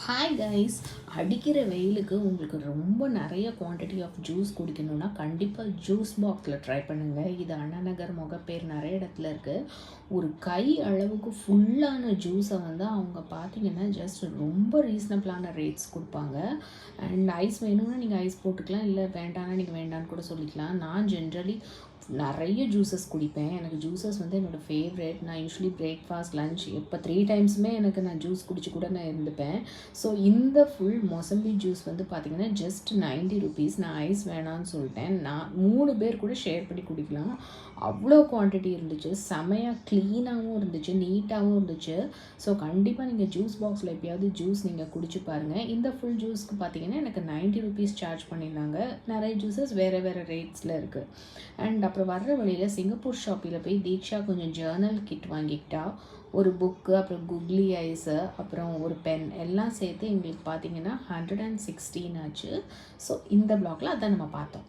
Hi guys, அடிக்கிற வெயிலுக்கு உங்களுக்கு ரொம்ப நிறைய குவான்டிட்டி ஆஃப் ஜூஸ் குடிக்கணும்னா கண்டிப்பாக ஜூஸ் பாக்ஸில் ட்ரை பண்ணுங்கள். இது அண்ணா நகர் முகப்பேர் நிறைய இடத்துல இருக்குது. ஒரு கை அளவுக்கு ஃபுல்லான ஜூஸை வந்து அவங்க பார்த்தீங்கன்னா ஜஸ்ட் ரொம்ப ரீசனபிளான ரேட்ஸ் கொடுப்பாங்க. அண்ட் ஐஸ் வேணும்னா நீங்கள் ஐஸ் போட்டுக்கலாம், இல்லை வேண்டாம்னா நீங்கள் வேண்டான்னு கூட சொல்லிக்கலாம். நான் ஜென்ரலி நிறைய ஜூஸஸ் குடிப்பேன். எனக்கு ஜூஸஸ் வந்து என்னோடய ஃபேவரேட். நான் யூஸ்வலி பிரேக்ஃபாஸ்ட் லன்ச் எப்போ 3 டைம்ஸுமே நான் ஜூஸ் குடிச்சு கூட நான் இருந்துப்பேன். ஸோ இந்த ஃபுல் மொசம்பி ஜூஸ் வந்து பார்த்திங்கன்னா ஜஸ்ட் 90 ருபீஸ். நான் ஐஸ் வேணான்னு சொல்லிட்டேன். நான் 3 பேர் கூட ஷேர் பண்ணி குடிக்கலாம். அவ்வளோ குவான்டிட்டி இருந்துச்சு, செமையாக க்ளீனாகவும் இருந்துச்சு, நீட்டாகவும் இருந்துச்சு. ஸோ கண்டிப்பாக நீங்கள் ஜூஸ் பாக்ஸில் எப்பயாவது ஜூஸ் நீங்கள் குடிச்சு பாருங்கள். இந்த ஃபுல் ஜூஸ்க்கு பார்த்தீங்கன்னா எனக்கு 90 ருபீஸ் சார்ஜ் பண்ணியிருந்தாங்க. நிறைய ஜூஸஸ் வேறு வேறு ரேட்ஸில் இருக்குது. அண்ட் அப்புறம் வர்ற வழியில் சிங்கப்பூர் ஷாப்பில் போய் தீக்ஷா கொஞ்சம் ஜேர்னல் கிட் வாங்கிக்கிட்டா, ஒரு புக்கு, அப்புறம் குக்லி ஐஸு, அப்புறம் ஒரு பென் எல்லாம் சேர்த்து எங்களுக்கு பார்த்தீங்கன்னா 116 ஆச்சு. ஸோ இந்த ப்ளாகில் அதான் நம்ம பார்த்தோம்.